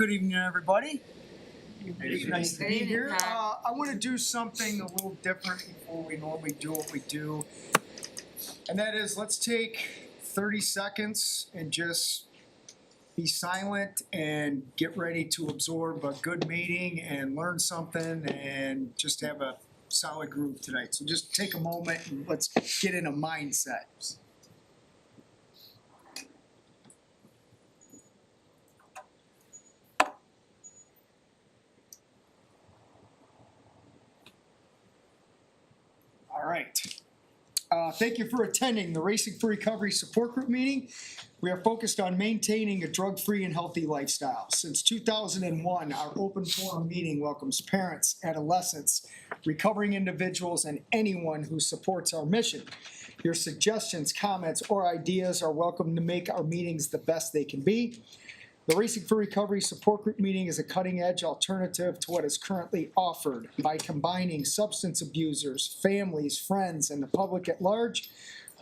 Good evening, everybody. It's nice to be here. Pat. I want to do something a little different before we normally do what we do. And that is, let's take 30 seconds and just be silent and get ready to absorb a good meeting and learn something and just have a solid group tonight. So just take a moment and let's get in a mindset. All right. Thank you for attending the Racing for Recovery Support Group meeting. We are focused on maintaining a drug-free and healthy lifestyle. Since 2001, our open forum meeting welcomes parents, adolescents, recovering individuals, and anyone who supports our mission. Your suggestions, comments, or ideas are welcome to make our meetings the best they can be. The Racing for Recovery Support Group meeting is a cutting-edge alternative to what is currently offered. By combining substance abusers, families, friends, and the public at large,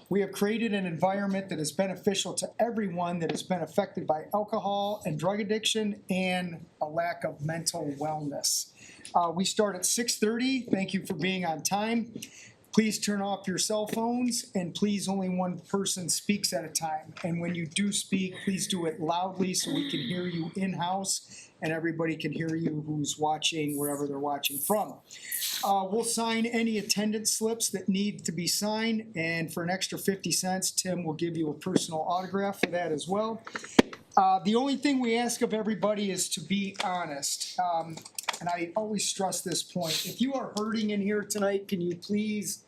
we have created an environment that is beneficial to everyone that has been affected by alcohol and drug addiction and a lack of mental wellness. We start at 6:30. Thank you for being on time. Please turn off your cell phones, and please only one person speaks at a time. And when you do speak, please do it loudly so we can hear you in-house and everybody can hear you who's watching wherever they're watching from. We'll sign any attendance slips that need to be signed, and for an extra 50 cents, Tim will give you a personal autograph for that as well. The only thing we ask of everybody is to be honest. And I always stress this point. If you are hurting in here tonight, can you please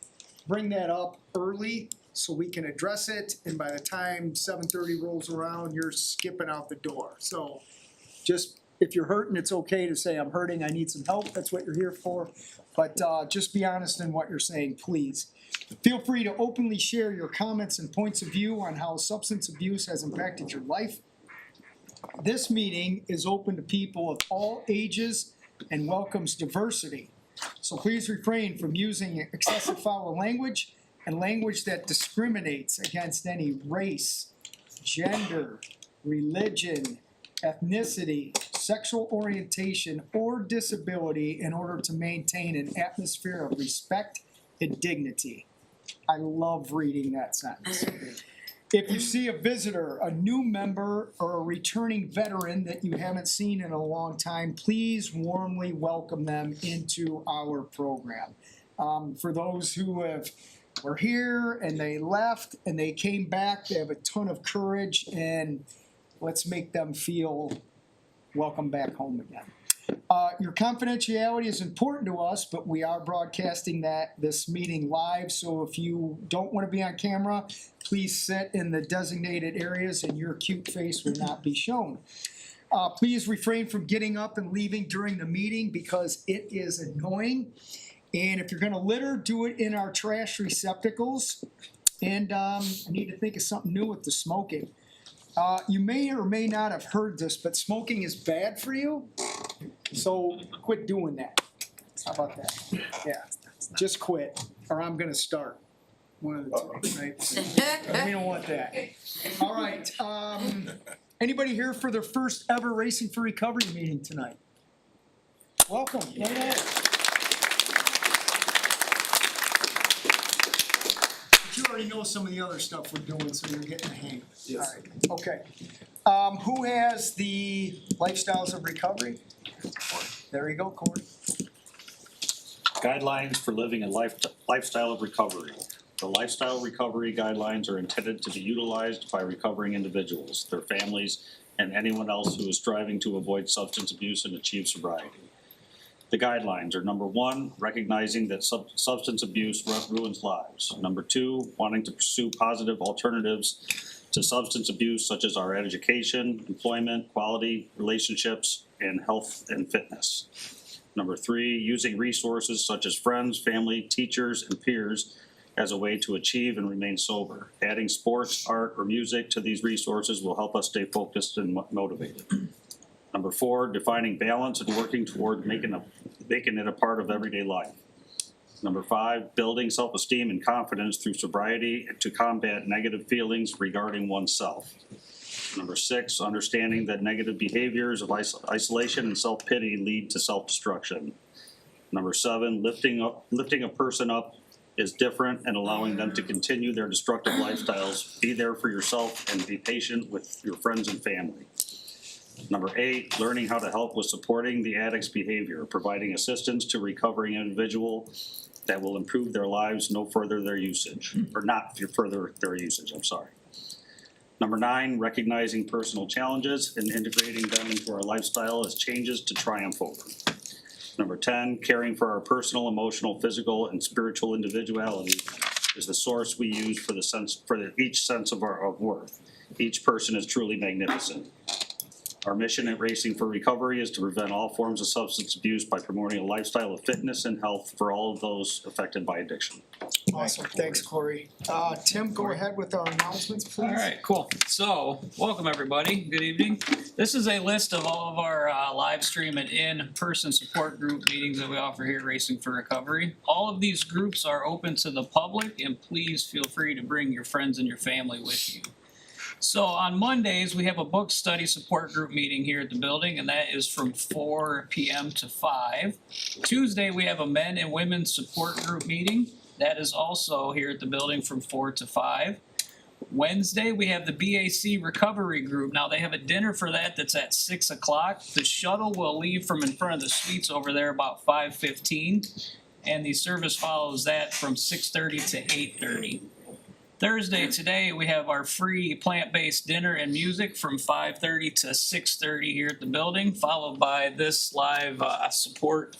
bring that up early so we can address it? And by the time 7:30 rolls around, you're skipping out the door. So just, if you're hurting, it's okay to say, I'm hurting, I need some help. That's what you're here for. But just be honest in what you're saying, please. Feel free to openly share your comments and points of view on how substance abuse has impacted your life. This meeting is open to people of all ages and welcomes diversity. So please refrain from using excessive foul language and language that discriminates against any race, gender, religion, ethnicity, sexual orientation, or disability in order to maintain an atmosphere of respect and dignity. I love reading that sentence. If you see a visitor, a new member, or a returning veteran that you haven't seen in a long time, please warmly welcome them into our program. For those who were here and they left and they came back, they have a ton of courage, and let's make them feel welcome back home again. Your confidentiality is important to us, but we are broadcasting this meeting live, so if you don't want to be on camera, please sit in the designated areas and your cute face will not be shown. Please refrain from getting up and leaving during the meeting because it is annoying. And if you're going to litter, do it in our trash receptacles. And I need to think of something new with the smoking. You may or may not have heard this, but smoking is bad for you. So quit doing that. How about that? Yeah, just quit, or I'm gonna start. One of the two, right? We don't want that. All right. Anybody here for their first ever Racing for Recovery meeting tonight? Welcome. Yeah. But you already know some of the other stuff we're doing, so you're getting the hang of it. Yes. All right. Okay. Who has the Lifestyles of Recovery? There you go, Corey. Guidelines for living a lifestyle of recovery. The lifestyle recovery guidelines are intended to be utilized by recovering individuals, their families, and anyone else who is striving to avoid substance abuse and achieve sobriety. The guidelines are: number one, recognizing that substance abuse ruins lives. Number two, wanting to pursue positive alternatives to substance abuse, such as our education, employment, quality, relationships, and health and fitness. Number three, using resources such as friends, family, teachers, and peers as a way to achieve and remain sober. Adding sports, art, or music to these resources will help us stay focused and motivated. Number four, defining balance and working toward making it a part of everyday life. Number five, building self-esteem and confidence through sobriety to combat negative feelings regarding oneself. Number 6, understanding that negative behaviors of isolation and self-pity lead to self-destruction. Number 7, lifting a person up is different and allowing them to continue their destructive lifestyles. Be there for yourself and be patient with your friends and family. Number 8, learning how to help with supporting the addict's behavior, providing assistance to recovering individual that will improve their lives, no further their usage, or not further their usage, I'm sorry. Number 9, recognizing personal challenges and integrating them into our lifestyle as changes to triumph over. Number 10, caring for our personal, emotional, physical, and spiritual individuality is the source we use for each sense of worth. Each person is truly magnificent. Our mission at Racing for Recovery is to prevent all forms of substance abuse by promoting a lifestyle of fitness and health for all of those affected by addiction. Awesome, thanks Corey. Tim, go ahead with our announcements, please. All right, cool. So, welcome everybody. Good evening. This is a list of all of our live stream and in-person support group meetings that we offer here at Racing for Recovery. All of these groups are open to the public, and please feel free to bring your friends and your family with you. So on Mondays, we have a book study support group meeting here at the building, and that is from 4 p.m. to 5. Tuesday, we have a men and women support group meeting. That is also here at the building from 4 to 5. Wednesday, we have the BAC recovery group. Now, they have a dinner for that that's at 6 o'clock. The shuttle will leave from in front of the suites over there about 5:15, and the service follows that from 6:30 to 8:30. Thursday, today, we have our free plant-based dinner and music from 5:30 to 6:30 here at the building, followed by this live support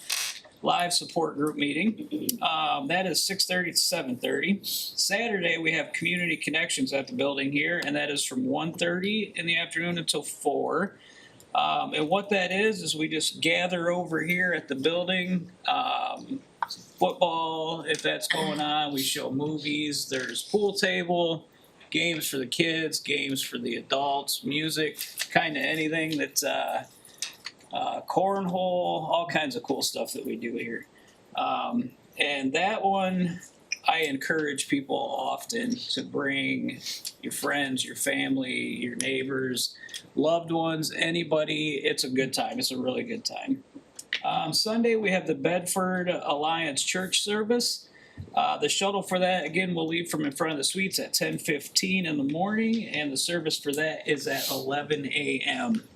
group meeting. That is 6:30 to 7:30. Saturday, we have community connections at the building here, and that is from 1:30 in the afternoon until 4. And what that is we just gather over here at the building. Football, if that's going on, we show movies, there's pool table, games for the kids, games for the adults, music, kind of anything that's cornhole, all kinds of cool stuff that we do here. And that one, I encourage people often to bring your friends, your family, your neighbors, loved ones, anybody. It's a good time. It's a really good time. Sunday, we have the Bedford Alliance Church service. The shuttle for that, again, will leave from in front of the suites at 10:15 in the morning, and the service for that is at 11 a.m.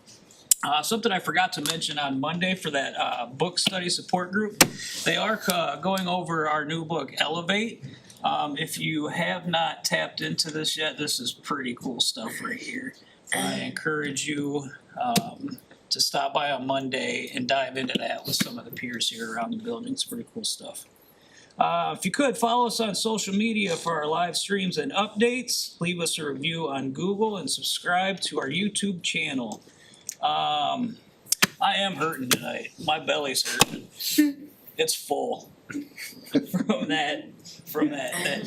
Something I forgot to mention on Monday for that book study support group, they are going over our new book, Elevate. If you have not tapped into this yet, this is pretty cool stuff right here. I encourage you to stop by on Monday and dive into that with some of the peers here around the building. It's pretty cool stuff. If you could, follow us on social media for our live streams and updates. Leave us a review on Google and subscribe to our YouTube channel. I am hurting tonight. My belly's hurting. It's full from that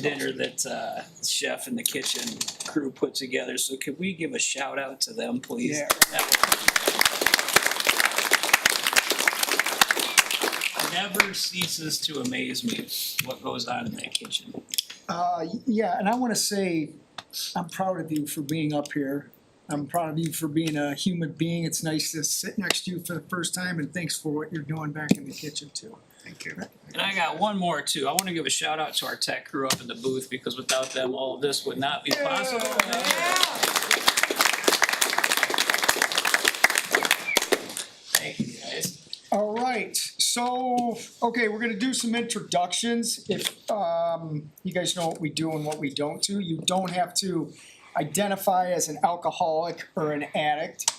dinner that chef and the kitchen crew put together. So could we give a shout out to them, please? Yeah. Never ceases to amaze me what goes on in that kitchen. Yeah, and I wanna say, I'm proud of you for being up here. I'm proud of you for being a human being. It's nice to sit next to you for the first time, and thanks for what you're doing back in the kitchen too. Thank you. And I got one more too. I want to give a shout out to our tech crew up in the booth, because without them, all of this would not be possible. Thank you, guys. All right, so, okay, we're gonna do some introductions. If, you guys know what we do and what we don't do. You don't have to identify as an alcoholic or an addict,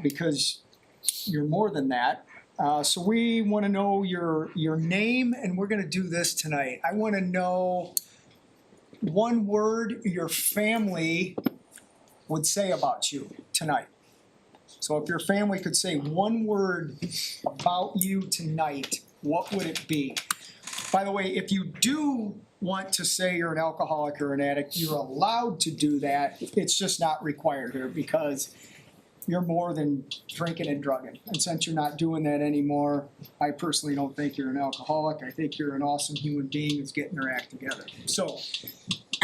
because you're more than that. So we wanna know your name, and we're gonna do this tonight. I wanna know one word your family would say about you tonight. So if your family could say one word about you tonight, what would it be? By the way, if you do want to say you're an alcoholic or an addict, you're allowed to do that. It's just not required here, because you're more than drinking and drugging. And since you're not doing that anymore, I personally don't think you're an alcoholic. I think you're an awesome human being who's getting their act together. So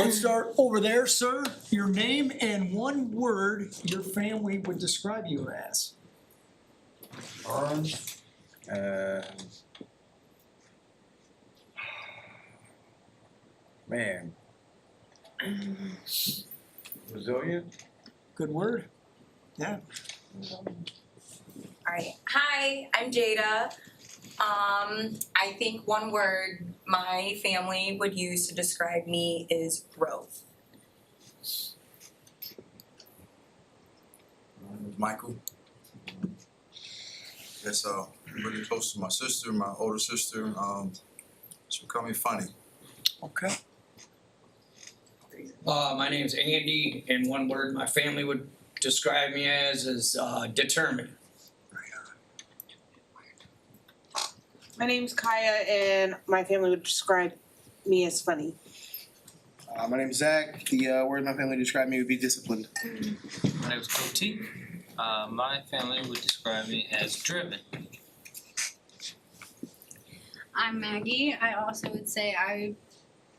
Let's start over there, sir. Your name and one word your family would describe you as. Man. Resilient? Good word. Yeah. Alright, hi, I'm Jada. I think one word my family would use to describe me is growth. My name is Michael. Yes, I'm really close to my sister, my older sister. She would call me funny. Okay. My name's Andy, and one word my family would describe me as is determined. My name's Kaya, and my family would describe me as funny. My name's Zach. The word my family described me would be disciplined. My name is Coty. My family would describe me as driven. I'm Maggie. I also would say I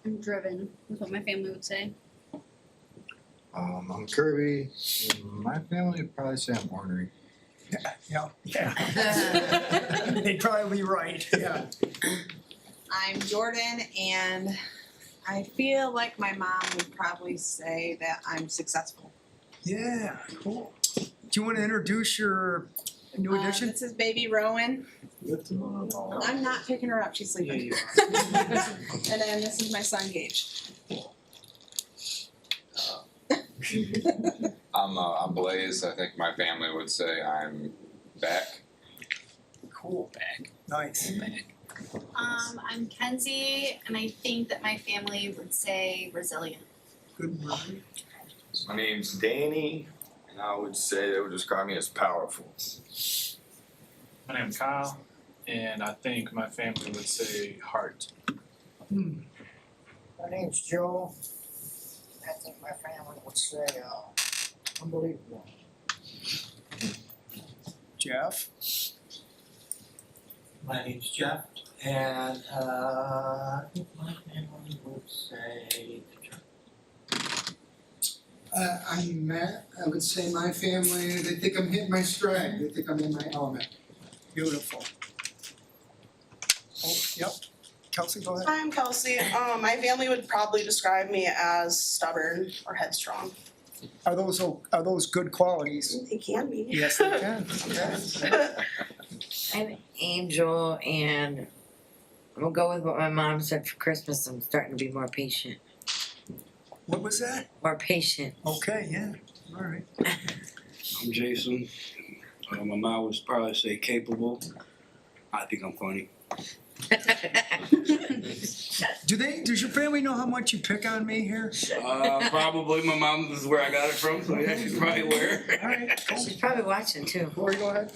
am driven, is what my family would say. I'm Kirby. My family would probably say I'm ornery. Yeah. They'd probably be right, yeah. I'm Jordan, and I feel like my mom would probably say that I'm successful. Yeah, cool. Do you want to introduce your new addition? This is baby Rowan. Lift him up. I'm not picking her up, she's sleeping. And then this is my son Gage. I'm Blaze. I think my family would say I'm back. Cool. Back. Nice. I'm Kenzie, and I think that my family would say resilient. Good word. My name's Danny, and I would say they would describe me as powerful. My name's Kyle, and I think my family would say heart. My name's Joe. I think my family would say unbelievable. Jeff? My name's Jeff, and I think my family would say I'm Matt. I would say my family, they think I'm hitting my stride. They think I'm in my element. Beautiful. Oh, yep. Kelsey, go ahead. I'm Kelsey. My family would probably describe me as stubborn or headstrong. Are those good qualities? They can be. Yes, they can. Okay. I'm Angel, and I'm gonna go with what my mom said for Christmas. I'm starting to be more patient. What was that? More patient. Okay, yeah. All right. I'm Jason. My mom would probably say capable. I think I'm funny. Does your family know how much you pick on me here? Probably. My mom is where I got it from, so yeah, she's probably aware. All right, cool. She's probably watching too. Corey, go ahead.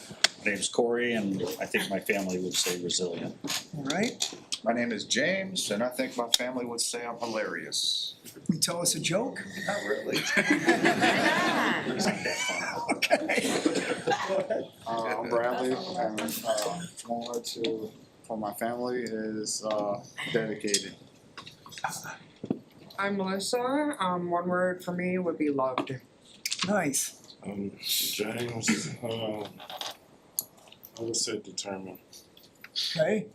My name's Corey, and I think my family would say resilient. All right. My name is James, and I think my family would say I'm hilarious. You tell us a joke? Not really. Okay. I'm Bradley, and one word for my family is dedicated. I'm Melissa. One word for me would be loved. Nice. James, I would say determined. Okay.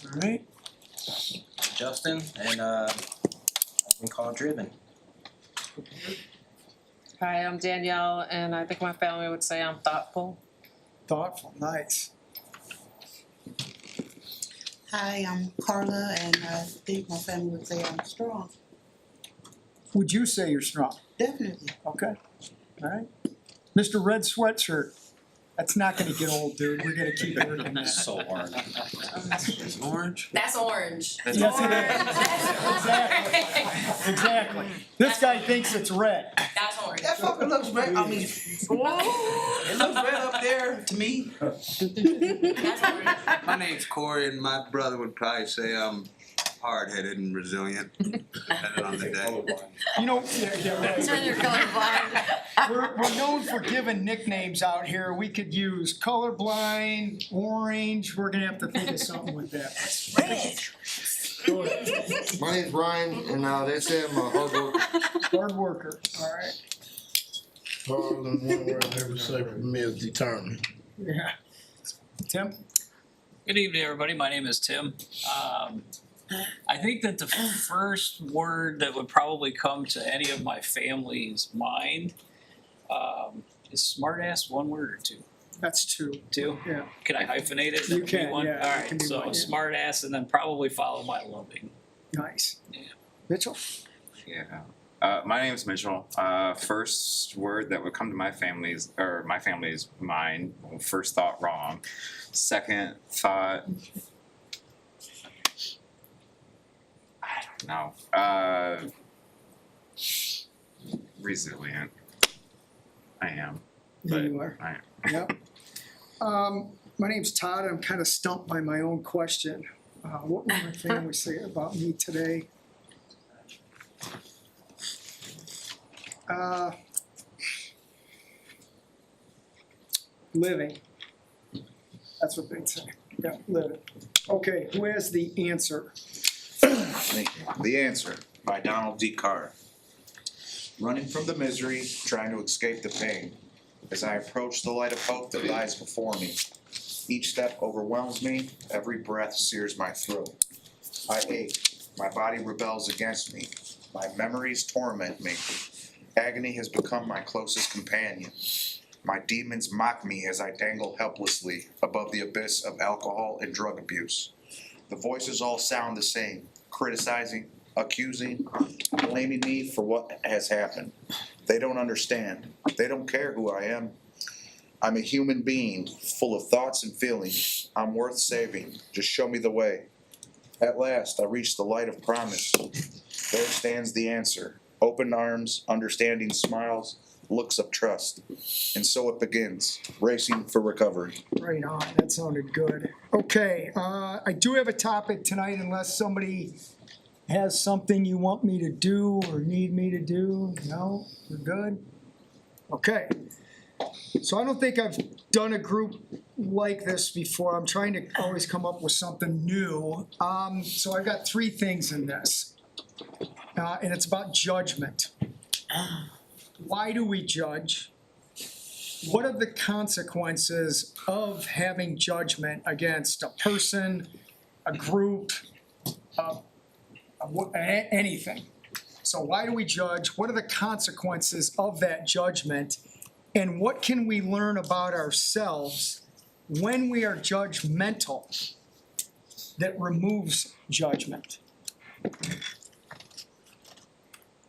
All right. Justin, and I think called driven. Hi, I'm Danielle, and I think my family would say I'm thoughtful. Thoughtful. Nice. Hi, I'm Carla, and I think my family would say I'm strong. Would you say you're strong? Definitely. Okay. All right. Mr. Red Sweatshirt. That's not gonna get old, dude. We're gonna keep working that. So orange. It's orange. That's orange. Yes, it is. Exactly. This guy thinks it's red. That's orange. That fucker looks red. I mean, it looks red up there to me. That's orange. My name's Corey, and my brother would probably say I'm hard-headed and resilient, depending on the day. You know, yeah, right. Turn your colorblind. We're known for giving nicknames out here. We could use colorblind, orange. We're gonna have to think of something with that. Red. My name's Ryan, and they say I'm a hard worker. Hard worker, alright. Harder than one word I ever say for me is determined. Yeah. Tim? Good evening, everybody. My name is Tim. I think that the first word that would probably come to any of my family's mind is smartass, one word or two? That's two. Two? Yeah. Can I hyphenate it? You That would be can, one? yeah, you Alright, can do so one, yeah. smartass and then probably follow my loving. Nice. Yeah. Mitchell? Yeah. My name is Mitchell. First word that would come to my family's mind. First thought, wrong. Second thought, I don't know. Resilient. I am. Yeah, you are. I am. Yep. My name's Todd. I'm kind of stumped by my own question. What will my family say about me today? Living. That's what they'd say. Yeah, living. Okay, who has the answer? Thank you. The answer by Donald D. Carr. Running from the misery, trying to escape the pain. As I approach the light of hope that lies before me. Each step overwhelms me, every breath sears my throat. I ache, my body rebels against me, my memories torment me. Agony has become my closest companion. My demons mock me as I dangle helplessly above the abyss of alcohol and drug abuse. The voices all sound the same, criticizing, accusing, blaming me for what has happened. They don't understand. They don't care who I am. I'm a human being, full of thoughts and feelings. I'm worth saving. Just show me the way. At last, I reach the light of promise. There stands the answer. Open arms, understanding smiles, looks of trust. And so it begins, racing for recovery. Right on, that sounded good. Okay, I do have a topic tonight unless somebody has something you want me to do or need me to do. No, we're good? Okay. So I don't think I've done a group like this before. I'm trying to always come up with something new. So I've got three things in this. And it's about judgment. Why do we judge? What are the consequences of having judgment against a person, a group, anything? So why do we judge? What are the consequences of that judgment? And what can we learn about ourselves when we are judgmental that removes judgment?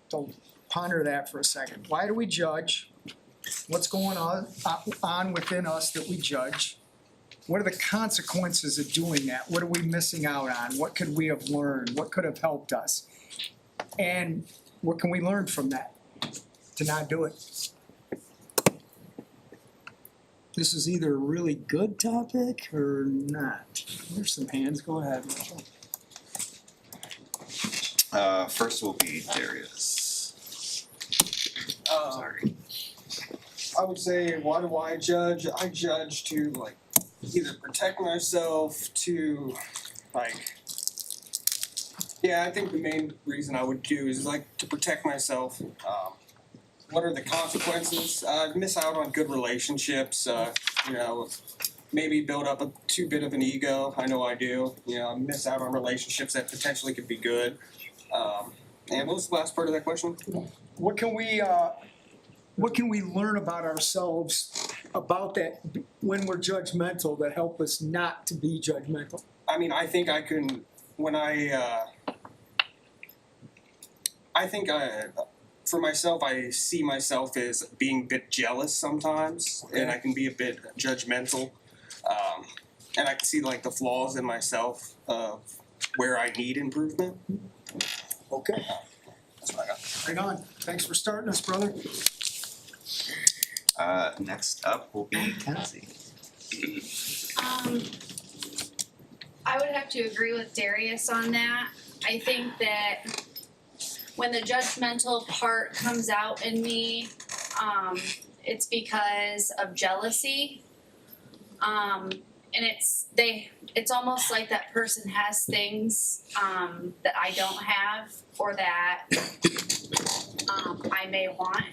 So ponder that for a second. Why do we judge? What's going on within us that we judge? What are the consequences of doing that? What are we missing out on? What could we have learned? What could have helped us? And what can we learn from that to not do it? This is either a really good topic or not. There's some hands. Go ahead, Mitchell. First will be Darius. Sorry. I would say, why do I judge? I judge to, like, either protect myself, to, like, yeah, I think the main reason I would do is, like, to protect myself. What are the consequences? Miss out on good relationships, you know, maybe build up a too bit of an ego. I know I do. You know, miss out on relationships that potentially could be good. And what was the last part of that question? What can we learn about ourselves about that when we're judgmental that help us not to be judgmental? I mean, I think I can, when for myself, I see myself as being a bit jealous sometimes, and I can be a bit judgmental. And I can see, like, the flaws in myself of where I need improvement. Okay. That's what I got. Right on. Thanks for starting us, brother. Next up will be Kenzie. I would have to agree with Darius on that. I think that when the judgmental part comes out in me, it's because of jealousy. and it's almost like that person has things that I don't have or that I may want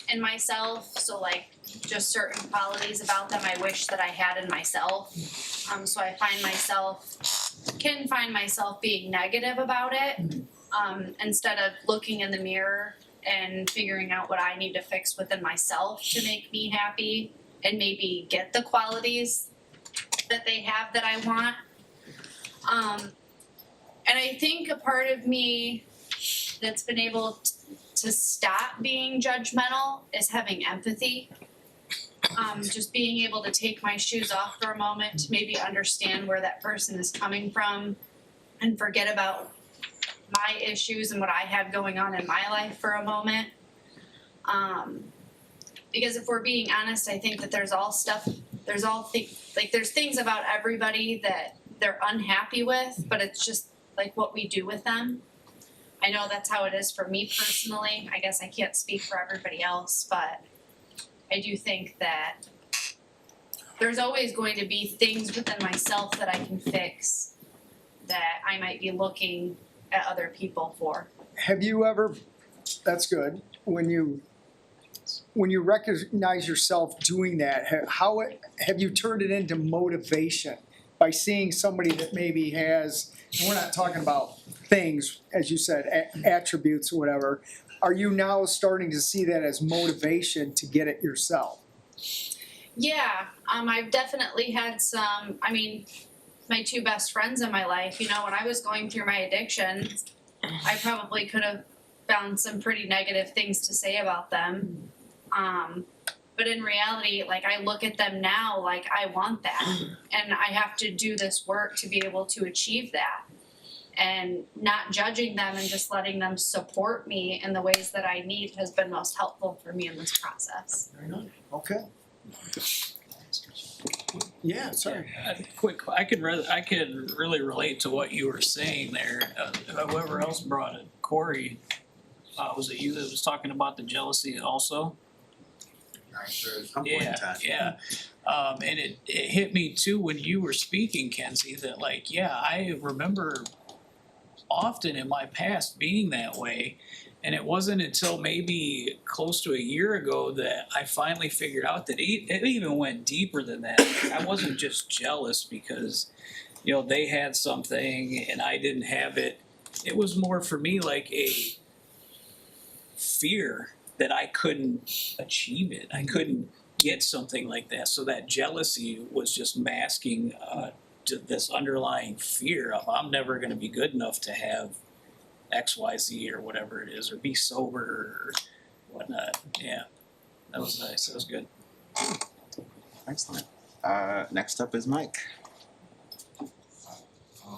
in myself. So like just certain qualities about them I wish that I had in myself. So I can find myself being negative about it instead of looking in the mirror and figuring out what I need to fix within myself to make me happy and maybe get the qualities that they have that I want. And I think a part of me that's been able to stop being judgmental is having empathy. Just being able to take my shoes off for a moment to maybe understand where that person is coming from and forget about my issues and what I have going on in my life for a moment. Because if we're being honest, I think that there's things about everybody that they're unhappy with, but it's just like what we do with them. I know that's how it is for me personally. I guess I can't speak for everybody else, but I do think that there's always going to be things within myself that I can fix that I might be looking at other people for. Have you ever, that's good, when you recognize yourself doing that, have you turned it into motivation by seeing somebody that maybe has, and we're not talking about things, as you said, attributes or whatever, are you now starting to see that as motivation to get it yourself? Yeah, I've definitely had some, my two best friends in my life, when I was going through my addiction, I probably could have found some pretty negative things to say about them. But in reality, like I look at them now, like I want that and I have to do this work to be able to achieve that. And not judging them and just letting them support me in the ways that I need has been most helpful for me in this process. Okay. Yeah, sorry. I could really relate to what you were saying there. Whoever else brought it, Corey, was it you that was talking about the jealousy also? I'm sure at some point in time. Yeah. And it hit me too when you were speaking, Kenzie, that I remember often in my past being that way. And it wasn't until maybe close to a year ago that I finally figured out that it even went deeper than that. I wasn't just jealous because, they had something and I didn't have it. It was more for me like a fear that I couldn't achieve it. I couldn't get something like that. So that jealousy was just masking to this underlying fear of I'm never going to be good enough to have XYZ or whatever it is, or be sober or whatnot. Yeah, that was nice. That was good. Excellent. Next up is Mike.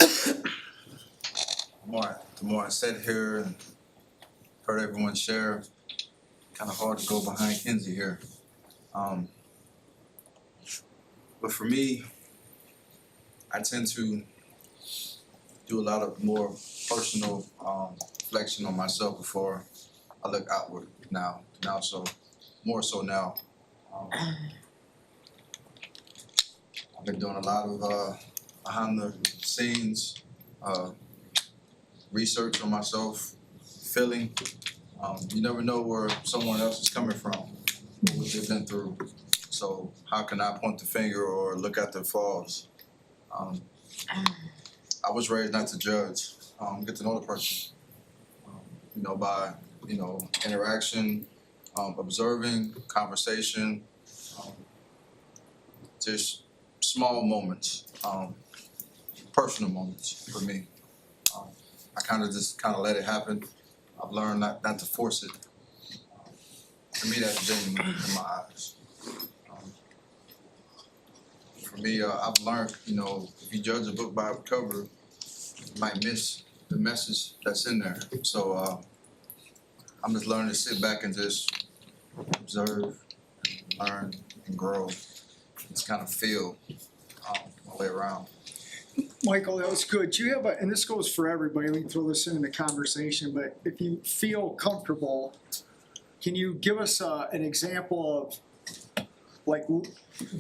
The more I sit here and heard everyone share, kind of hard to go behind Kenzie here. But for me, I tend to do a lot of more personal reflection on myself before I look outward now so more so now. I've been doing a lot of behind the scenes research on myself, feeling. You never know where someone else is coming from, what they've been through. So how can I point the finger or look at their flaws? I was raised not to judge, get to know the person, by, interaction, observing, conversation, just small moments, personal moments for me. I kind of let it happen. I've learned not to force it. To me, that's genuine in my eyes. For me, I've learned, if you judge a book by a cover, you might miss the message that's in there. So I'm just learning to sit back and just observe, learn, and grow. Just kind of feel my way around. Michael, that was good. Do you have and this goes for everybody, we can throw this in the conversation, but if you feel comfortable, can you give us an example of like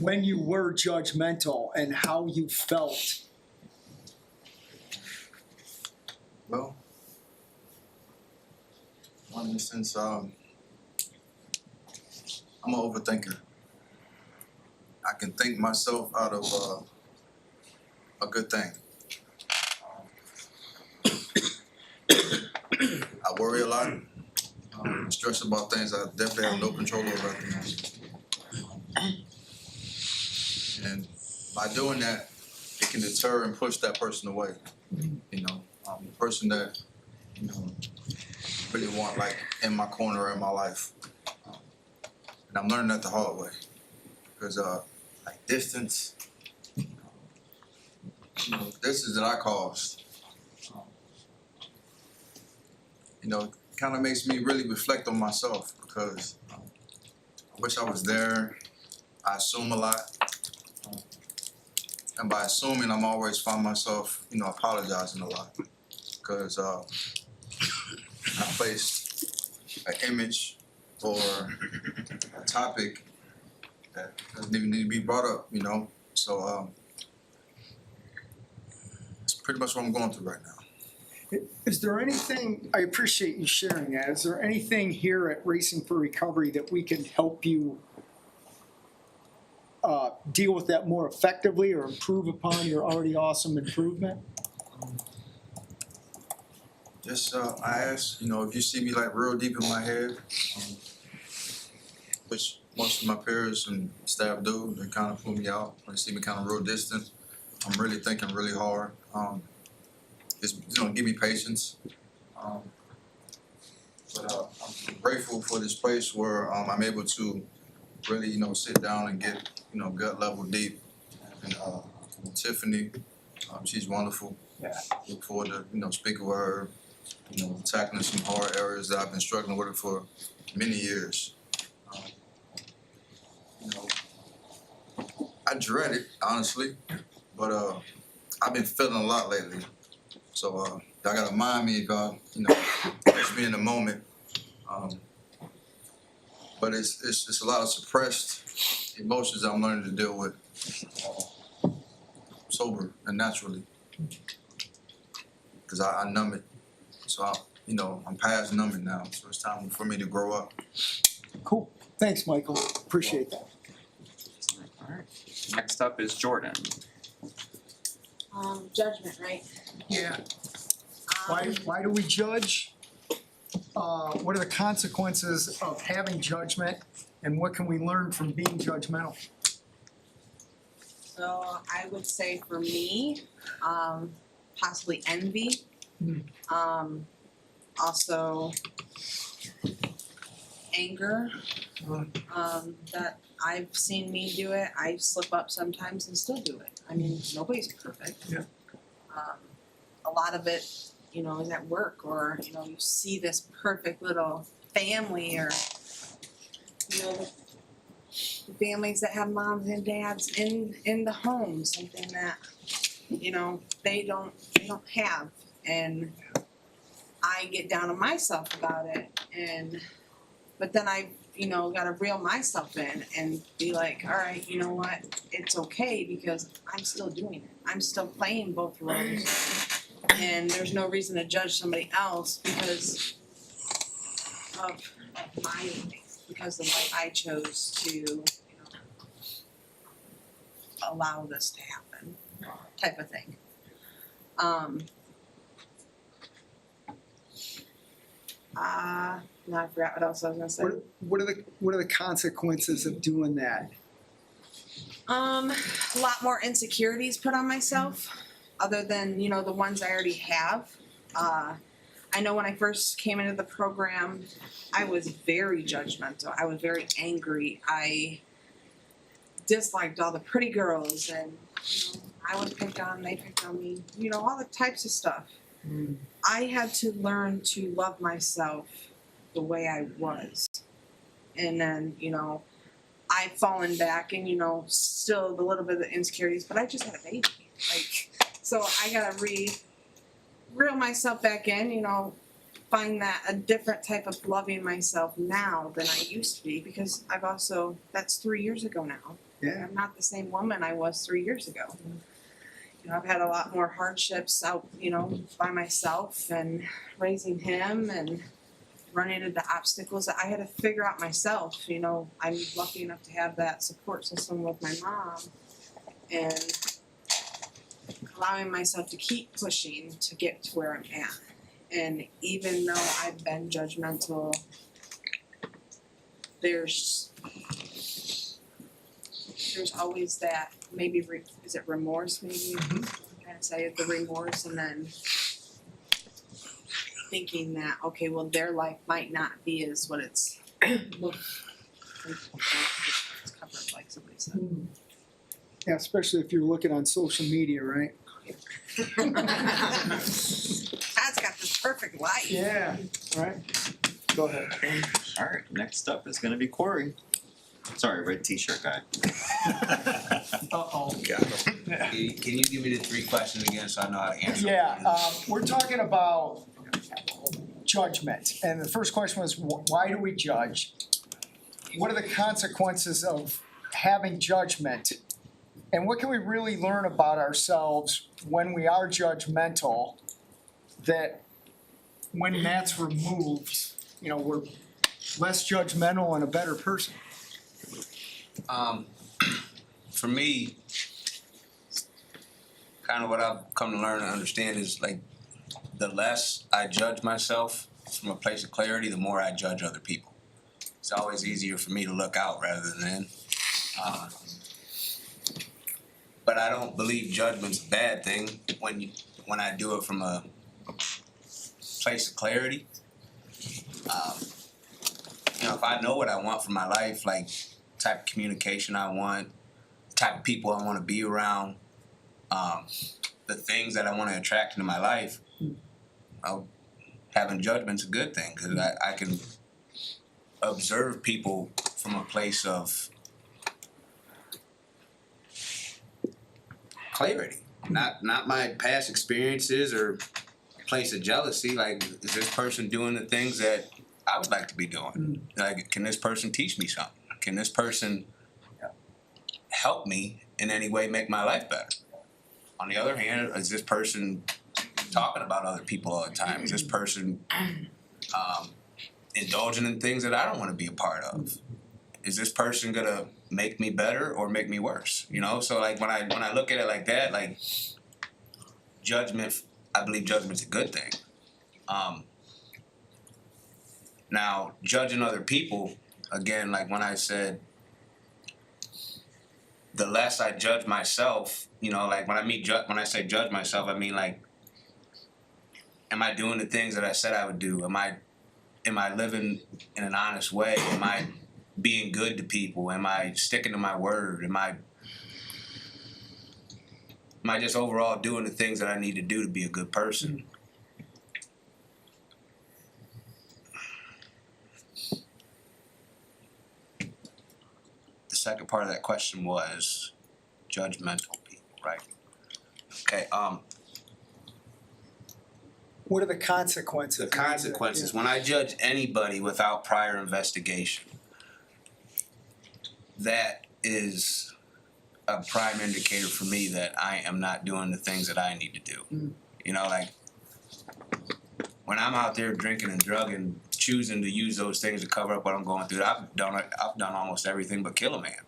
when you were judgmental and how you felt. Well, one instance, I'm an overthinker. I can think myself out of a good thing. I worry a lot. Stress about things I definitely have no control over at the moment. And by doing that, it can deter and push that person away. You know, the person that, you know, really want like in my corner in my life. And I'm learning that the hard way. Because like distance, you know, distance that I caused, you know, kind of makes me really reflect on myself because I wish I was there. I assume a lot. And by assuming, I'm always find myself, you know, apologizing a lot because I placed an image or a topic that doesn't even need to be brought up, you know. So it's pretty much what I'm going through right now. Is there anything, I appreciate you sharing that, is there anything here at Racing for Recovery that we can help you deal with that more effectively or improve upon your already awesome improvement? Just I ask, you know, if you see me like real deep in my head, which most of my peers and staff do, they kind of pull me out. When they see me kind of real distant, I'm really thinking really hard. Just, you know, give me patience. But I'm grateful for this place where I'm able to really, you know, sit down and get, you know, gut level deep. And Tiffany, she's wonderful. Yeah. Look forward to, you know, speaking with her, you know, tackling some hard areas that I've been struggling with for many years. You know, I dread it, honestly, but I've been feeling a lot lately. So y'all gotta mind me if y'all, you know, catch me in the moment. But it's a lot of suppressed emotions I'm learning to deal with, sober and naturally, because I numb it. So you know, I'm past numbing now, so it's time for me to grow up. Cool. Thanks, Michael. Appreciate that. Alright, next up is Jordan. Judgment, right? Yeah. Why do we judge? What are the consequences of having judgment, and what can we learn from being judgmental? So I would say for me, possibly envy. Also anger. That I've seen me do it. I slip up sometimes and still do it. I mean, nobody's perfect. Yeah. A lot of it, you know, is at work, or you know, you see this perfect little family, or you know, the families that have moms and dads in the home, something that you know they don't have, and I get down on myself about it, but then I, you know, gotta reel myself in and be like, all right, you know what, it's okay because I'm still doing it. I'm still playing both roles, and there's no reason to judge somebody else because of my life, because of what I chose to, you know, allow this to happen, type of thing. Now I forgot what else I was gonna say. What are the consequences of doing that? A lot more insecurities put on myself, other than, you know, the ones I already have. I know when I first came into the program, I was very judgmental. I was very angry. I disliked all the pretty girls, and you know, I was picked on, they picked on me, you know, all the types of stuff. I had to learn to love myself the way I was. And then, you know, I've fallen back and, you know, still a little bit of the insecurities, but I just had a baby. Like, so I gotta reel myself back in, you know, find that a different type of loving myself now than I used to be, because I've also, that's 3 years ago now. Yeah. I'm not the same woman I was 3 years ago. You know, I've had a lot more hardships out, you know, by myself and raising him and running into obstacles that I had to figure out myself. You know, I'm lucky enough to have that support system with my mom and allowing myself to keep pushing to get to where I'm at. And even though I've been judgmental, there's always that maybe is it remorse maybe? I'm trying to say the remorse, and then thinking that okay, well their life might not be as what it's covered like somebody said. Yeah, especially if you're looking on social media, right? God's got this perfect life. Yeah, right. Go ahead. All right, next up is gonna be Corey. Sorry, red t-shirt guy. Uh-oh. Can you give me the 3 questions again so I know how to answer? Yeah, we're talking about judgment, and the first question was, why do we judge? What are the consequences of having judgment? And what can we really learn about ourselves when we are judgmental, that when that's removed, you know, we're less judgmental and a better person? For me, kind of what I've come to learn and understand is like the less I judge myself from a place of clarity, the more I judge other people. It's always easier for me to look out rather than in. But I don't believe judgment's a bad thing when I do it from a place of clarity. You know, if I know what I want from my life, like type of communication I want, type of people I want to be around, the things that I want to attract into my life, having judgment's a good thing because I can observe people from a place of clarity, not my past experiences or place of jealousy. Like, is this person doing the things that I would like to be doing? Like, can this person teach me something? Can this person help me in any way make my life better? On the other hand, is this person talking about other people all the time? Is this person indulging in things that I don't want to be a part of? Is this person gonna make me better or make me worse? You know, so like when I look at it like that, like judgment, I believe judgment's a good thing. Now, judging other people, again, like when I said the less I judge myself, you know, like when I say judge myself, I mean like, am I doing the things that I said I would do? Am I living in an honest way? Am I being good to people? Am I sticking to my word? Am I just overall doing the things that I need to do to be a good person? The second part of that question was judgmental people, right? Okay, What are the consequences? the consequences. When I judge anybody without prior investigation, that is a prime indicator for me that I am not doing the things that I need to do. You know, like when I'm out there drinking and drugging, choosing to use those things to cover up what I'm going through, I've done almost everything but kill a man.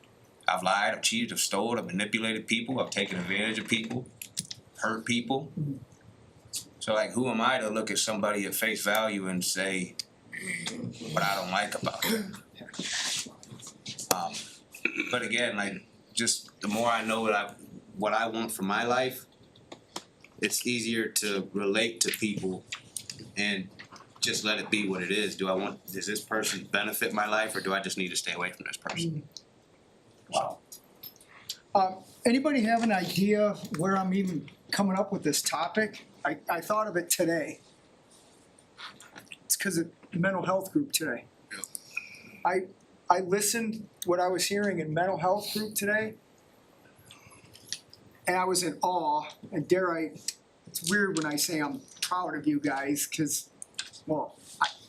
I've lied, I've cheated, I've stolen, I've manipulated people, I've taken advantage of people, hurt people. So like, who am I to look at somebody at face value and say what I don't like about them? But again, like, just the more I know what I want for my life, it's easier to relate to people and just let it be what it is. Does this person benefit my life, or do I just need to stay away from this person? Wow. Anybody have an idea where I'm even coming up with this topic? I thought of it today. It's because of mental health group today. I listened what I was hearing in mental health group today, and I was in awe. And it's weird when I say I'm proud of you guys, because Well,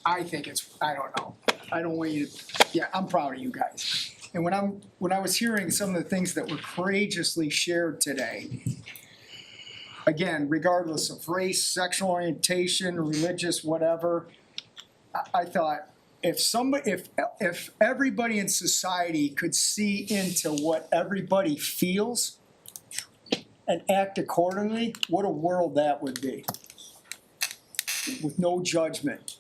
I think it's, I don't know. I don't want you to, yeah, I'm proud of you guys. And when I was hearing some of the things that were courageously shared today, again, regardless of race, sexual orientation, religious, whatever, I thought, if everybody in society could see into what everybody feels and act accordingly, what a world that would be. With no judgment.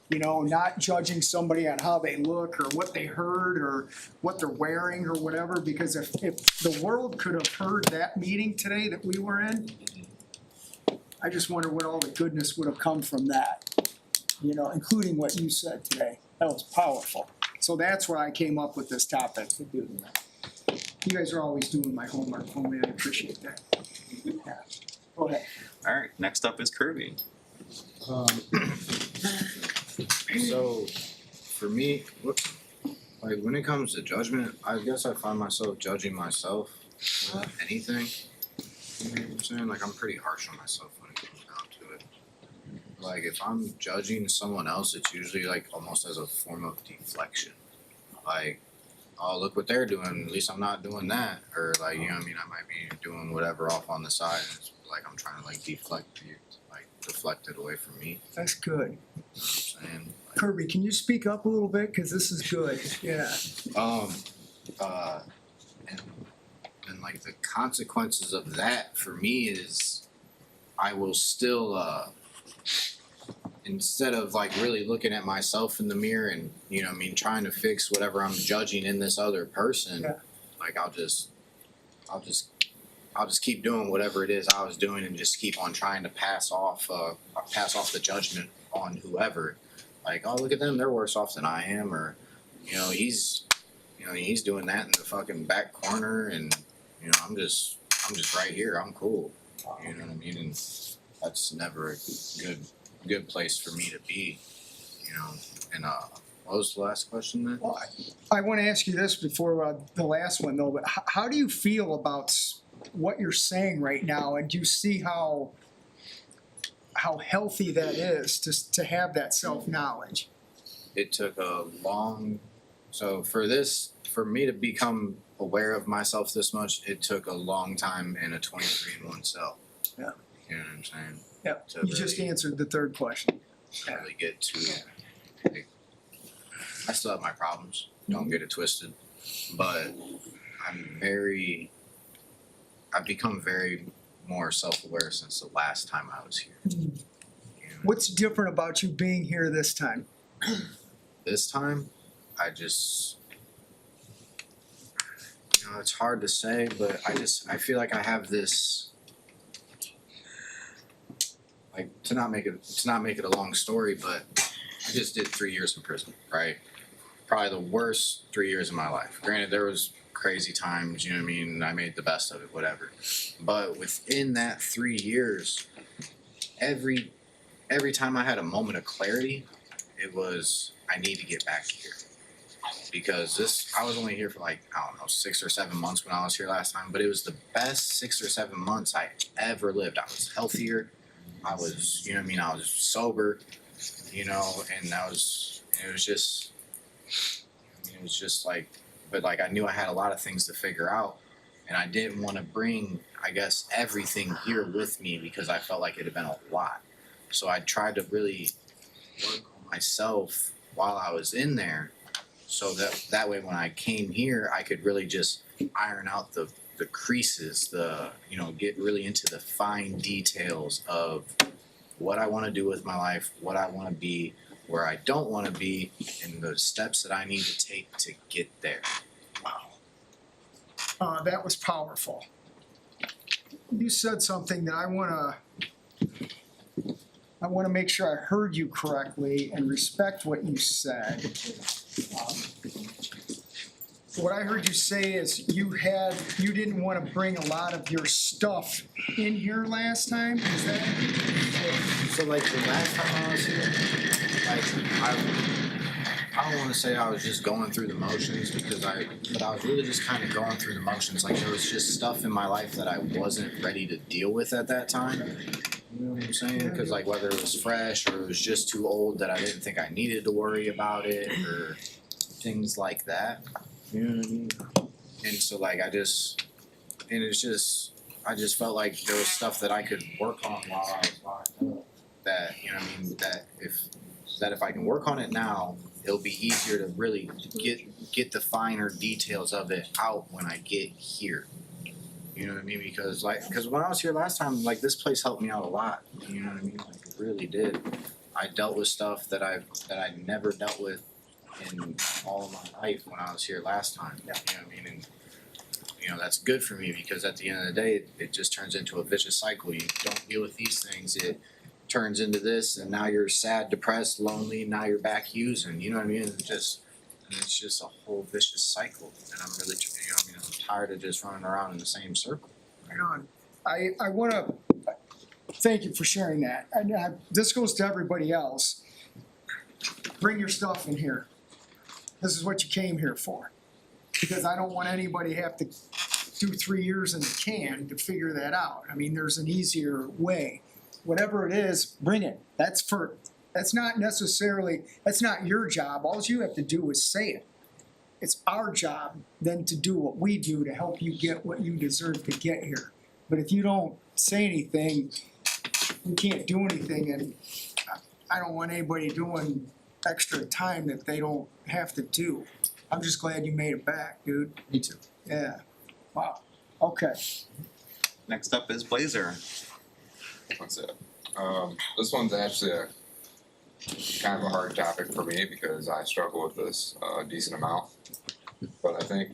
You know, not judging somebody on how they look or what they heard or what they're wearing or whatever, because if the world could have heard that meeting today that we were in, I just wonder what all the goodness would have come from that, you know, including what you said today. That was powerful. So that's why I came up with this topic to do that. You guys are always doing my homework for me, I appreciate that. Yeah. Go ahead. Alright, next up is Kirby. So, for me, like when it comes to judgment, I guess I find myself judging myself with anything. You know what I'm saying? Like I'm pretty harsh on myself when it comes down to it. Like if I'm judging someone else, it's usually like almost as a form of deflection. Like, oh look what they're doing, at least I'm not doing that. Or like, you know what I mean, I might be doing whatever off on the side and it's like I'm trying to like deflect it away from me. That's good. You know what I'm saying? Kirby, can you speak up a little bit? Cause this is good, yeah. And like the consequences of that for me is I will still instead of like really looking at myself in the mirror and, you know what I mean, trying to fix whatever I'm judging in this other person, like I'll just keep doing whatever it is I was doing and just keep on trying to pass off the judgment on whoever. Like, oh look at them, they're worse off than I am, or he's doing that in the fucking back corner, and I'm just right here, I'm cool. You know what I mean? And that's never a good place for me to be. And what was the last question then? Well, I want to ask you this before the last one though, but how do you feel about what you're saying right now, and do you see how healthy that is to have that self-knowledge? It took for me to become aware of myself this much, it took a long time in a 23-1 cell. Yeah. You know what I'm saying? Yeah, you just answered the third question. Really get to, like, I still have my problems, don't get it twisted, but I've become very more self-aware since the last time I was here. What's different about you being here this time? This time, I just, it's hard to say, but I feel like I have this, like, to not make it a long story, but I just did 3 years in prison, right? Probably the worst 3 years of my life. Granted, there was crazy times, you know what I mean, I made the best of it, whatever. But within that 3 years, every time I had a moment of clarity, it was, I need to get back here. Because I was only here for like, I don't know, 6 or 7 months when I was here last time, but it was the best 6 or 7 months I ever lived. I was healthier, I was, you know what I mean, I was sober, and it was just like, but like I knew I had a lot of things to figure out, and I didn't want to bring, I guess, everything here with me because I felt like it had been a lot. So I tried to really work on myself while I was in there, so that way when I came here, I could really just iron out the creases, get really into the fine details of what I want to do with my life, what I want to be, where I don't want to be, and the steps that I need to take to get there. Wow. That was powerful. You said something that I want to make sure I heard you correctly and respect what you said. What I heard you say is you didn't want to bring a lot of your stuff in here last time. Is that? So like the last time I was here, like I don't want to say I was just going through the motions but I was really just kind of going through the motions. Like there was just stuff in my life that I wasn't ready to deal with at that time. You know what I'm saying? Cause like whether it was fresh or it was just too old that I didn't think I needed to worry about it or things like that. You know what I mean? And so like I just felt like there was stuff that I could work on while I was locked up. That, you know what I mean, that if I can work on it now, it'll be easier to really get the finer details of it out when I get here. You know what I mean? Because when I was here last time, like this place helped me out a lot. You know what I mean? Like it really did. I dealt with stuff that I never dealt with in all of my life when I was here last time. You know what I mean? And you know, that's good for me because at the end of the day, it just turns into a vicious cycle. You don't deal with these things, it turns into this, and now you're sad, depressed, lonely. Now you're back using. You know what I mean? It's just a whole vicious cycle, and I'm really, you know, I mean, I'm tired of just running around in the same circle. Right on. I want to thank you for sharing that. And this goes to everybody else. Bring your stuff in here. This is what you came here for. Because I don't want anybody to have to do 3 years in the can to figure that out. I mean, there's an easier way. Whatever it is, bring it. That's not your job. All you have to do is say it. It's our job then to do what we do to help you get what you deserve to get here. But if you don't say anything, you can't do anything, and I don't want anybody doing extra time that they don't have to do. I'm just glad you made it back, dude. Me too. Yeah. Wow. Okay. Next up is Blazer. What's it? This one's actually a kind of a hard topic for me because I struggle with this a decent amount. But I think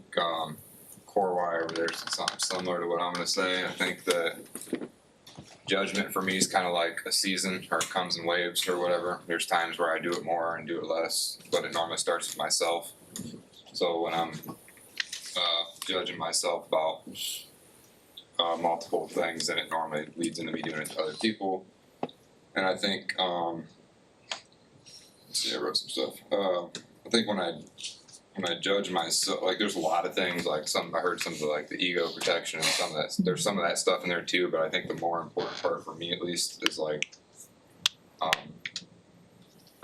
core why over there is something similar to what I'm going to say. I think that judgment for me is kind of like a season, or it comes in waves or whatever. There's times where I do it more and do it less, but it normally starts with myself. So when I'm judging myself about multiple things, then it normally leads into me doing it to other people. And I think, let's see, I wrote some stuff. I think when I judge myself, like there's a lot of things, like I heard some of the, like the ego protection and some of that, there's some of that stuff in there too, but I think the more important part for me at least is like,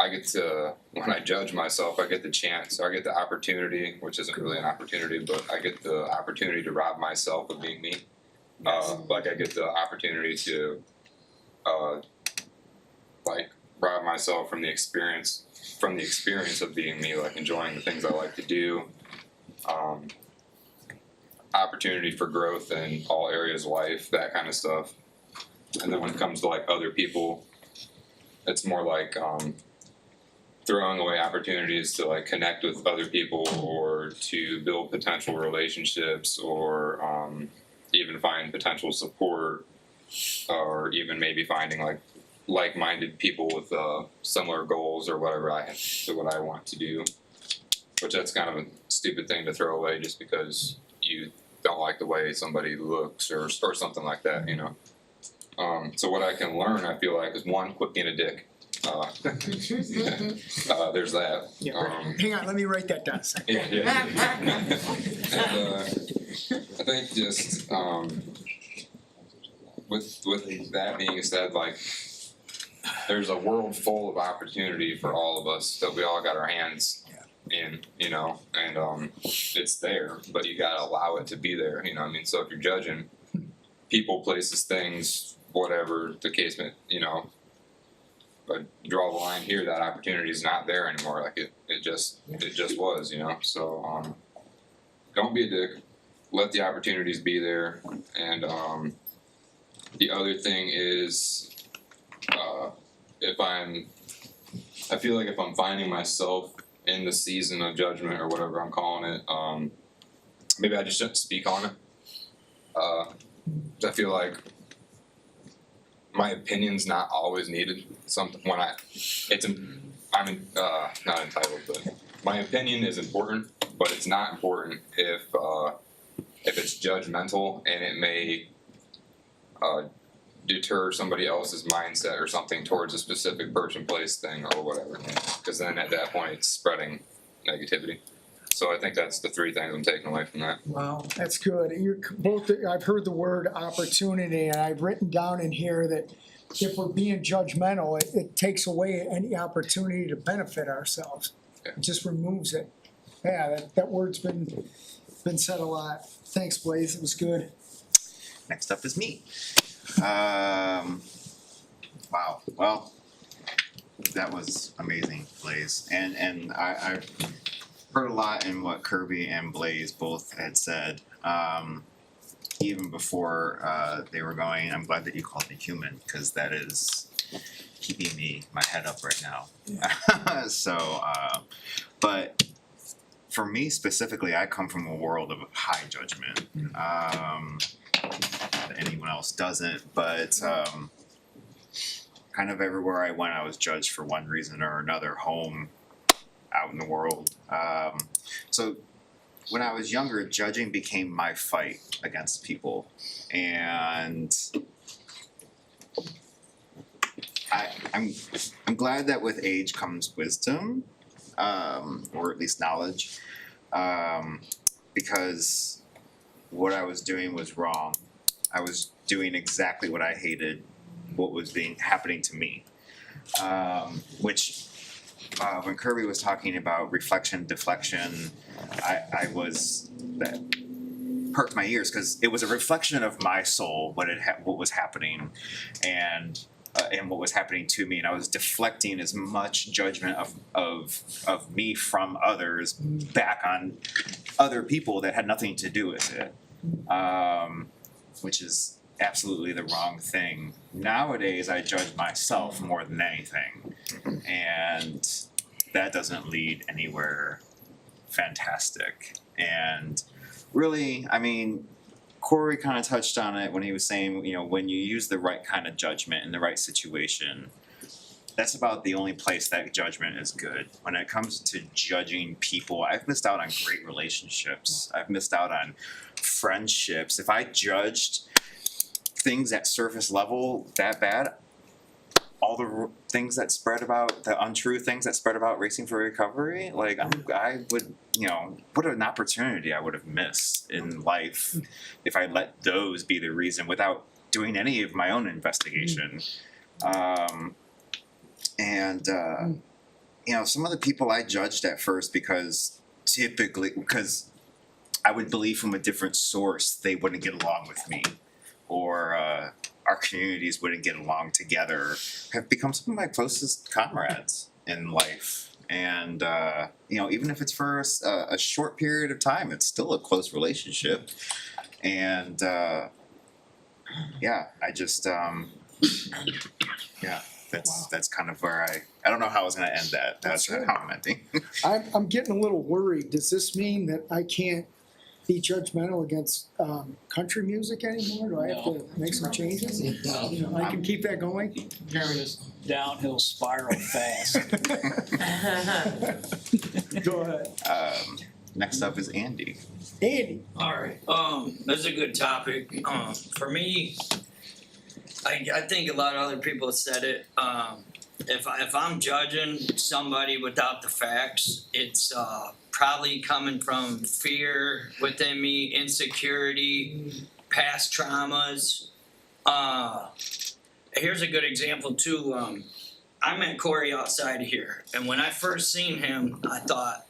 I get to, when I judge myself, I get the chance, I get the opportunity, which isn't really an opportunity, but I get the opportunity to rob myself of being me. Like I get the opportunity to, like rob myself from the experience of being me, like enjoying the things I like to do. Opportunity for growth in all areas of life, that kind of stuff. And then when it comes to like other people, it's more like throwing away opportunities to like connect with other people or to build potential relationships or even find potential support or even maybe finding like-minded people with similar goals or whatever to what I want to do, which that's kind of a stupid thing to throw away just because you don't like the way somebody looks or something like that, you know. So what I can learn, I feel like, is one, quit being a dick. There's that. Yeah, hang on, let me write that down a second. Yeah. And I think just with that being said, like there's a world full of opportunity for all of us that we all got our hands in, you know, and it's there, but you gotta allow it to be there, you know what I mean? So if you're judging people, places, things, whatever the case may, you know, but draw the line here, that opportunity is not there anymore. Like it just was, you know. So don't be a dick. Let the opportunities be there. And the other thing is, I feel like if I'm finding myself in the season of judgment or whatever I'm calling it, maybe I just shouldn't speak on it. I feel like my opinion's not always needed. I'm not entitled, but my opinion is important, but it's not important if it's judgmental and it may deter somebody else's mindset or something towards a specific person, place, thing, or whatever. Because then at that point, it's spreading negativity. So I think that's the three things I'm taking away from that. Wow, that's good. You're both. I've heard the word opportunity, and I've written down in here that if we're being judgmental, it takes away any opportunity to benefit ourselves. It just removes it. Yeah, that word's been said a lot. Thanks, Blaze, it was good. Next up is me. Wow, well, that was amazing, Blaze. And I've heard a lot in what Kirby and Blaze both had said. Even before they were going, I'm glad that you called me human, because that is keeping my head up right now. So, but for me specifically, I come from a world of high judgment. Anyone else doesn't, but kind of everywhere I went, I was judged for one reason or another, home, out in the world. So when I was younger, judging became my fight against people, and I'm glad that with age comes wisdom, or at least knowledge, because what I was doing was wrong. I was doing exactly what I hated, what was happening to me, which when Kirby was talking about reflection, deflection, I was that perked my ears, because it was a reflection of my soul, what was happening, and what was happening to me, and I was deflecting as much judgment of me from others back on other people that had nothing to do with it, which is absolutely the wrong thing. Nowadays, I judge myself more than anything, and that doesn't lead anywhere fantastic. And really, I mean, Corey kind of touched on it when he was saying, you know, when you use the right kind of judgment in the right situation, that's about the only place that judgment is good. When it comes to judging people, I've missed out on great relationships. I've missed out on friendships. If I judged things at surface level that bad, all the things that spread about, the untrue things that spread about Racing for Recovery, like I would, you know, what an opportunity I would have missed in life if I let those be the reason without doing any of my own investigation. You know, some of the people I judged at first because I would believe from a different source they wouldn't get along with me, or our communities wouldn't get along together, have become some of my closest comrades in life. And, you know, even if it's for a short period of time, it's still a close relationship. And, yeah, I just, yeah, that's kind of where I don't know how I was gonna end that. That's how I'm ending. I'm getting a little worried. Does this mean that I can't be judgmental against country music anymore? Do I have to make some changes? You know, I can keep that going? Carrying this downhill spiral fast. Go ahead. Next up is Andy. Andy. Alright, that's a good topic. For me, I think a lot of other people have said it. If I'm judging somebody without the facts, it's probably coming from fear within me, insecurity, past traumas. Here's a good example too. I met Corey outside of here, and when I first seen him, I thought,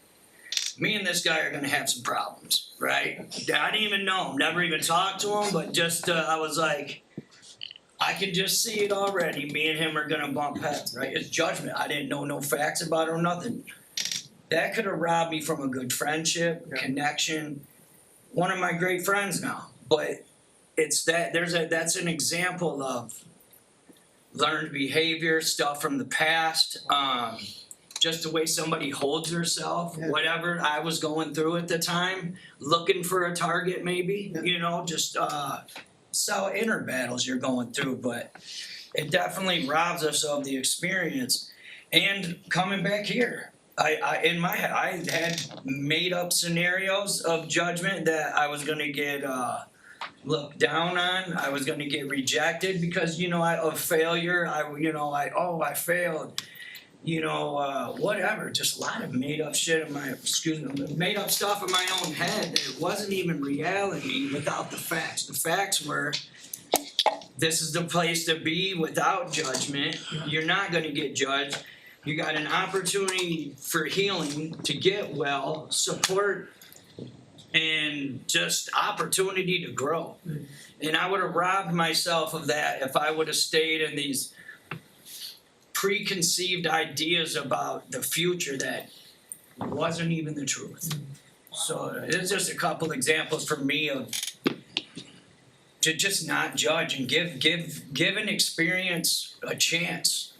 me and this guy are gonna have some problems, right? I didn't even know him, never even talked to him, but just I was like, I can just see it already. Me and him are gonna bump heads, right? It's judgment. I didn't know no facts about it or nothing. That could have robbed me from a good friendship, connection. One of my great friends now. But it's that's an example of learned behavior, stuff from the past, just the way somebody holds herself, whatever I was going through at the time, looking for a target maybe, you know, just so inner battles you're going through, but it definitely robs us of the experience. And coming back here, I in my head, I had made up scenarios of judgment that I was gonna get looked down on, I was gonna get rejected because, you know, of failure, I failed. You know, whatever, just a lot of made up shit in made up stuff in my own head that it wasn't even reality without the facts. The facts were this is the place to be without judgment. You're not gonna get judged. You got an opportunity for healing, to get well, support, and just opportunity to grow. And I would have robbed myself of that if I would have stayed in these preconceived ideas about the future that wasn't even the truth. So it's just a couple examples for me of to just not judge and give an experience a chance,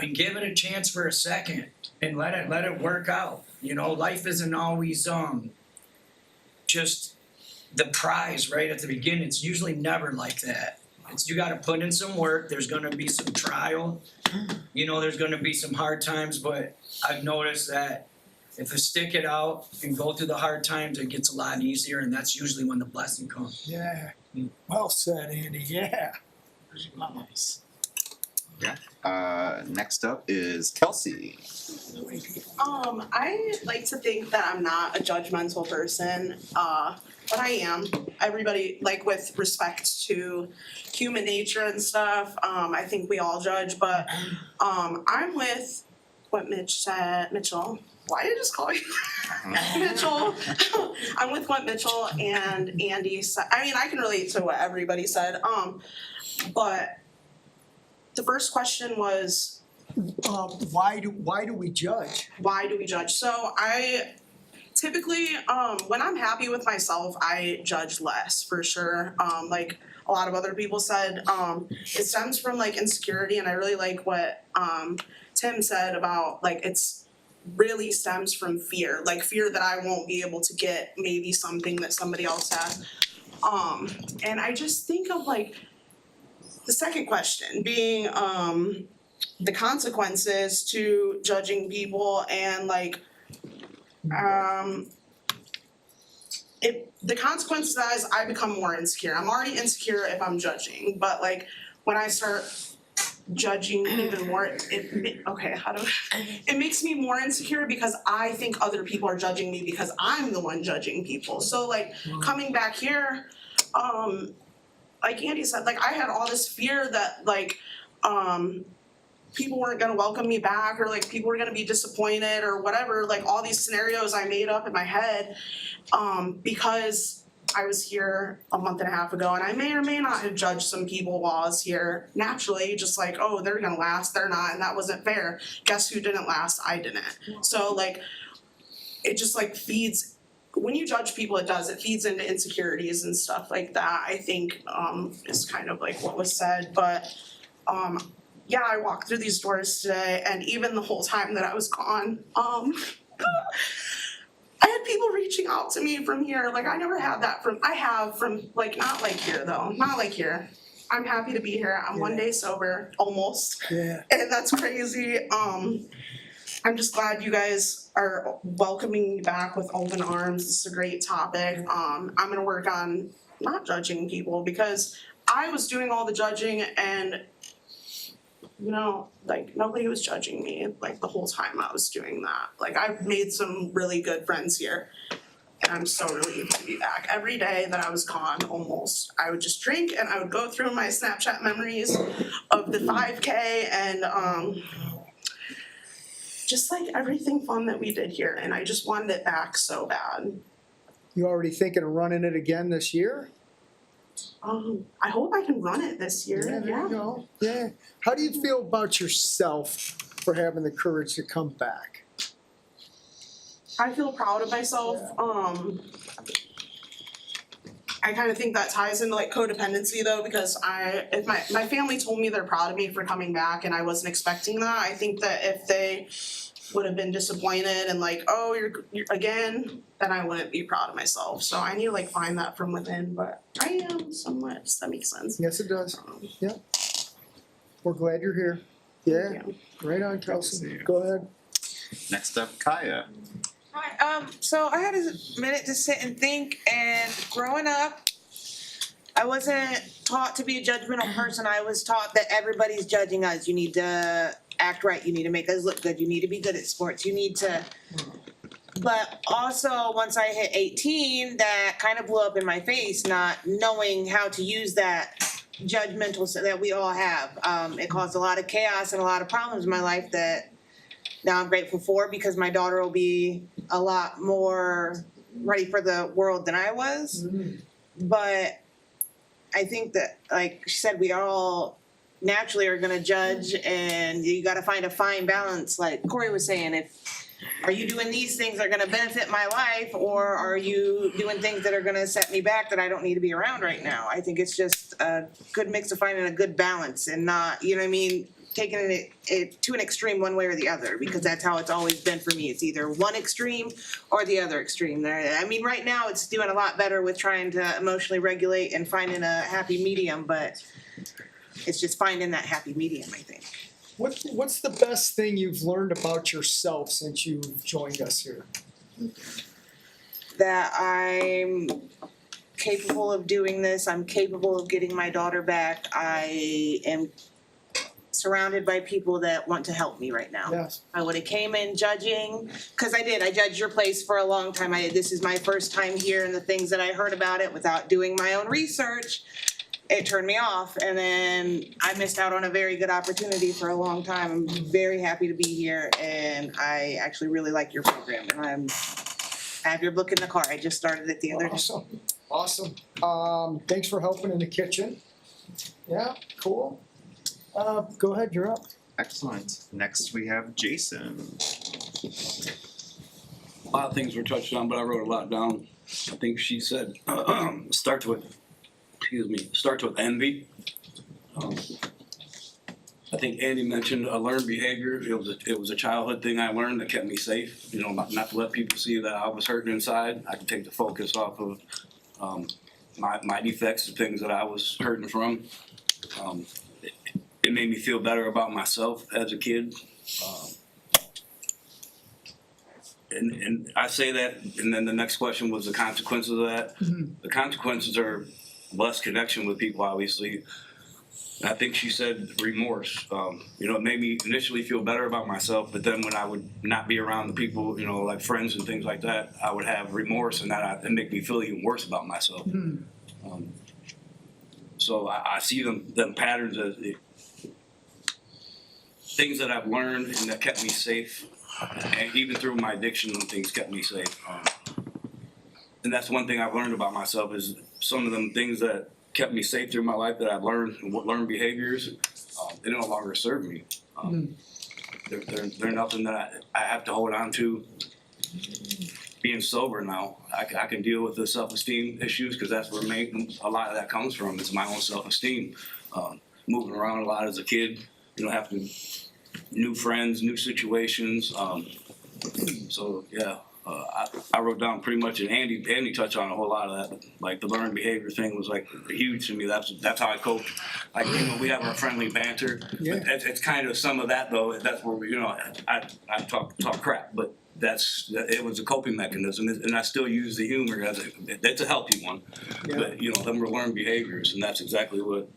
and give it a chance for a second, and let it work out. You know, life isn't always just the prize right at the beginning. It's usually never like that. You got to put in some work. There's going to be some trial. You know, there's going to be some hard times, but I've noticed that if I stick it out and go through the hard times, it gets a lot easier, and that's usually when the blessing comes. Yeah, well said, Andy, yeah. Nice. Yeah. Next up is Kelsey. I like to think that I'm not a judgmental person, but I am. Everybody, like with respect to human nature and stuff, I think we all judge, but I'm with what Mitchell. Why did I just call you Mitchell? I'm with what Mitchell and Andy said. I mean, I can relate to what everybody said, but the first question was, why do we judge? Why do we judge? So I typically, when I'm happy with myself, I judge less for sure. Like a lot of other people said, it stems from like insecurity, and I really like what Tim said about like it's really stems from fear, like fear that I won't be able to get maybe something that somebody else has. And I just think of like the second question being the consequences to judging people, and like if the consequence that is I become more insecure. I'm already insecure if I'm judging, but like when I start judging even more, it makes me more insecure because I think other people are judging me because I'm the one judging people. So like coming back here, like Andy said, like I had all this fear that like people weren't gonna welcome me back, or like people were gonna be disappointed or whatever, like all these scenarios I made up in my head because I was here a month and a half ago, and I may or may not have judged some people while I was here naturally, just like, oh, they're gonna last, they're not, and that wasn't fair. Guess who didn't last? I didn't. So like it just like feeds, when you judge people, it feeds into insecurities and stuff like that, I think is kind of like what was said. But yeah, I walked through these doors today, and even the whole time that I was gone, I had people reaching out to me from here. Like I never had that from like, not like here though, not like here. I'm happy to be here. I'm 1 day sober, almost. Yeah. And that's crazy. I'm just glad you guys are welcoming me back with open arms. This is a great topic. I'm gonna work on not judging people because I was doing all the judging, and you know, like nobody was judging me like the whole time I was doing that. Like I've made some really good friends here, and I'm so relieved to be back. Every day that I was gone, almost, I would just drink and I would go through my Snapchat memories of the 5K and just like everything fun that we did here, and I just wanted it back so bad. You already thinking of running it again this year? I hope I can run it this year. Yeah, there you go. Yeah. How do you feel about yourself for having the courage to come back? I feel proud of myself. I kind of think that ties into like codependency though, because if my family told me they're proud of me for coming back and I wasn't expecting that, I think that if they would have been disappointed and like, oh, you're again, then I wouldn't be proud of myself. So I need to like find that from within, but I am somewhat. Does that make sense? Yes, it does. Yeah. We're glad you're here. Yeah. Right on, Kelsey. Go ahead. Next up, Kaya. Hi, so I had a minute to sit and think, and growing up, I wasn't taught to be a judgmental person. I was taught that everybody's judging us. You need to act right. You need to make us look good. You need to be good at sports. You need to. But also, once I hit 18, that kind of blew up in my face, not knowing how to use that judgmental that we all have. It caused a lot of chaos and a lot of problems in my life that now I'm grateful for, because my daughter will be a lot more ready for the world than I was. But I think that, like she said, we all naturally are gonna judge, and you gotta find a fine balance, like Corey was saying. Are you doing these things that are gonna benefit my life, or are you doing things that are gonna set me back that I don't need to be around right now? I think it's just a good mix of finding a good balance and not, you know what I mean, taking it to an extreme one way or the other, because that's how it's always been for me. It's either one extreme or the other extreme. I mean, right now it's doing a lot better with trying to emotionally regulate and finding a happy medium, but it's just finding that happy medium, I think. What's the best thing you've learned about yourself since you've joined us here? That I'm capable of doing this. I'm capable of getting my daughter back. I am surrounded by people that want to help me right now. Yes. I would have came in judging, because I judged your place for a long time. This is my first time here, and the things that I heard about it without doing my own research, it turned me off, and then I missed out on a very good opportunity for a long time. I'm very happy to be here, and I actually really like your program, and I have your book in the car. I just started it the other day. Awesome. Thanks for helping in the kitchen. Yeah, cool. Go ahead, you're up. Excellent. Next we have Jason. A lot of things were touched on, but I wrote a lot down. I think she said, starts with envy. I think Andy mentioned a learned behavior. It was a childhood thing I learned that kept me safe. You know, not to let people see that I was hurting inside. I could take the focus off of my defects, the things that I was hurting from. It made me feel better about myself as a kid. And I say that, and then the next question was the consequences of that. The consequences are less connection with people, obviously. I think she said remorse. You know, it made me initially feel better about myself, but then when I would not be around the people, you know, like friends and things like that, I would have remorse, and it'd make me feel even worse about myself. So I see them patterns as things that I've learned and that kept me safe, and even through my addiction, things kept me safe. And that's one thing I've learned about myself is some of them things that kept me safe through my life that I've learned behaviors, they no longer serve me. They're nothing that I have to hold on to. Being sober now, I can deal with the self-esteem issues, because that's where a lot of that comes from, is my own self-esteem. Moving around a lot as a kid, you know, having new friends, new situations. So yeah, I wrote down pretty much, and Andy touched on a whole lot of that. Like the learned behavior thing was like huge to me. That's how I cope. Like, you know, we have our friendly banter. Yeah. But it's kind of some of that though. That's where we, you know, I talk crap, but it was a coping mechanism, and I still use the humor it's a healthy one. Yeah. But you know, them were learned behaviors, and that's exactly what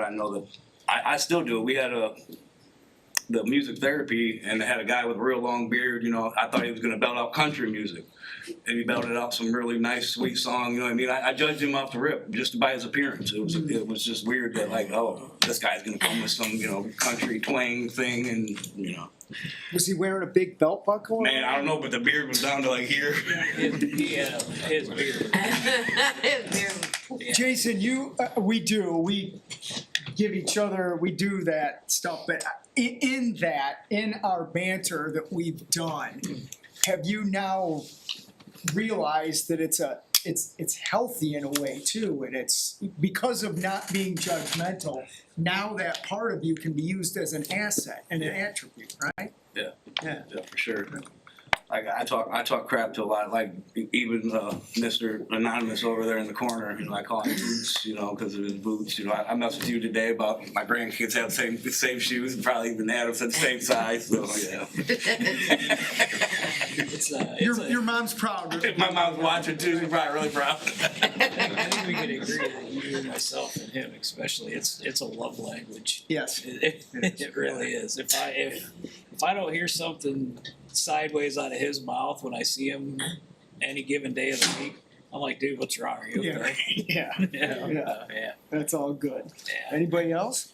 I know that I still do. We had the music therapy, and they had a guy with a real long beard. You know, I thought he was going to belt out country music, and he belted out some really nice, sweet song. You know what I mean? I judged him off the rip just by his appearance. It was just weird that, like, oh, this guy's going to come with some, you know, country twang thing, and you know. Was he wearing a big belt buckle? Man, I don't know, but the beard was down to like here. Yeah, his beard. Jason, we give each other, we do that stuff, but in our banter that we've done, have you now realized that it's healthy in a way too, and it's because of not being judgmental, now that part of you can be used as an asset and an attribute, right? Yeah, for sure. Like I talk crap to a lot, like even Mr. Anonymous over there in the corner. You know, I call him Boots, you know, because of his boots. You know, I messed with you today about my grandkids have the same shoes, and probably even Adam's the same size. So yeah. Your mom's proud. My mom's watching too. She's probably really proud. I think we could agree that you, myself, and him especially, it's a love language. Yes, it really is. If I don't hear something sideways out of his mouth when I see him any given day of the week, I'm like, dude, what's wrong? Are you okay? Yeah, Yeah. Yeah. that's all good. Yeah. Anybody else?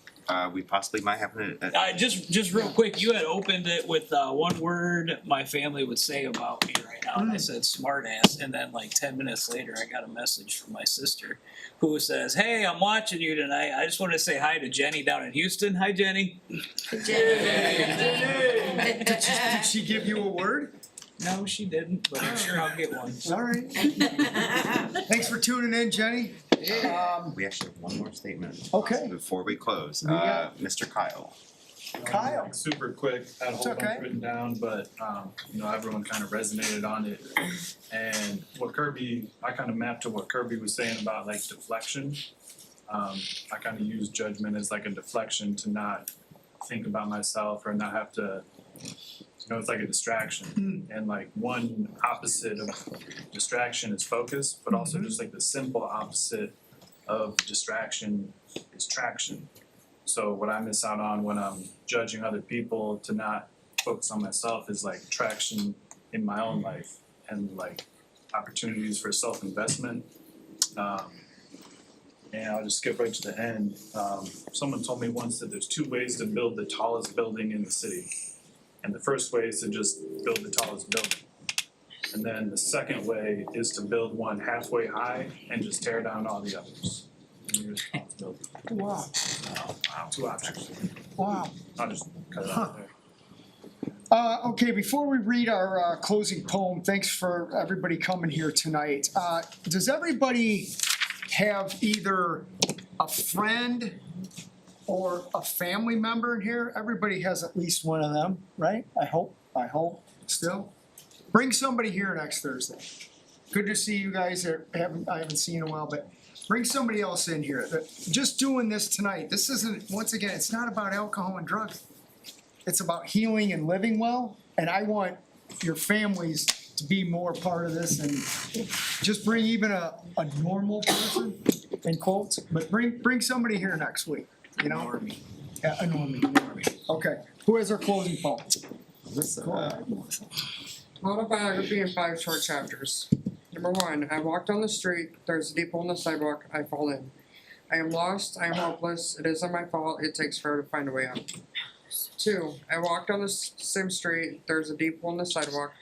We possibly might have Just real quick, you had opened it with one word my family would say about me right now, and I said smart ass, and then like 10 minutes later I got a message from my sister who says, hey, I'm watching you tonight. I just want to say hi to Jenny down in Houston. Hi, Jenny. Did she give you a word? No, she didn't, but I'm sure I'll get one. All right. Thanks for tuning in, Jenny. We actually have one more statement. Okay. Before we close, We got- Mr. Kyle. Kyle. Super quick, I had a It's whole okay. bunch written down, but everyone kind of resonated on it. And what Kirby, I kind of mapped to what Kirby was saying about like deflection. I kind of use judgment as like a deflection to not think about myself or not have to, it's like a distraction. And like one opposite of distraction is focus, but also just like the simple opposite of distraction is traction. So what I miss out on when I'm judging other people to not focus on myself is like traction in my own life and like opportunities for self-investment. And I'll just skip right to the end. Someone told me once that there's 2 ways to build the tallest building in the city. And the first way is to just build the tallest building. And then the second way is to build one halfway high and just tear down all the others. And your responsibility. Wow. 2 options. Wow. I'll just cut it out there. Okay, before we read our closing poem, thanks for everybody coming here tonight. Does everybody have either a friend or a family member in here? Everybody has at least one of them, right? I hope, still. Bring somebody here next Thursday. Good to see you guys. I haven't seen you in a while, but bring somebody else in here. Just doing this tonight, this isn't, once again, it's not about alcohol and drugs. It's about healing and living well, and I want your families to be more part of this, and just bring even a normal person, in quotes, but bring somebody here next week, you know? Normie. Yeah, a normie. Okay, who has our closing poem? Autobiography in 5 short chapters. Number 1, I walked on the street, there's a deep hole in the sidewalk, I fall in. I am lost, I am hopeless, it isn't my fault, it takes forever to find a way out. 2, I walked on the same street, there's a deep hole in the sidewalk,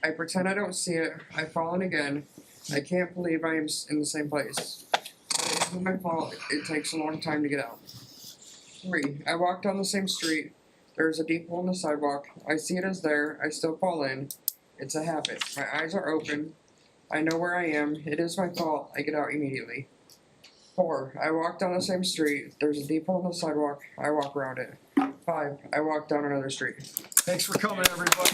I pretend I don't see it, I fall in again, I can't believe I am in the same place. It isn't my fault, it takes a long time to get out. 3, I walked on the same street, there's a deep hole in the sidewalk, I see it as there, I still fall in, it's a habit, my eyes are open, I know where I am, it is my fault, I get out immediately. 4, I walk down the same street, there's a deep hole in the sidewalk, I walk around it. 5, I walk down another street. Thanks for coming, everybody.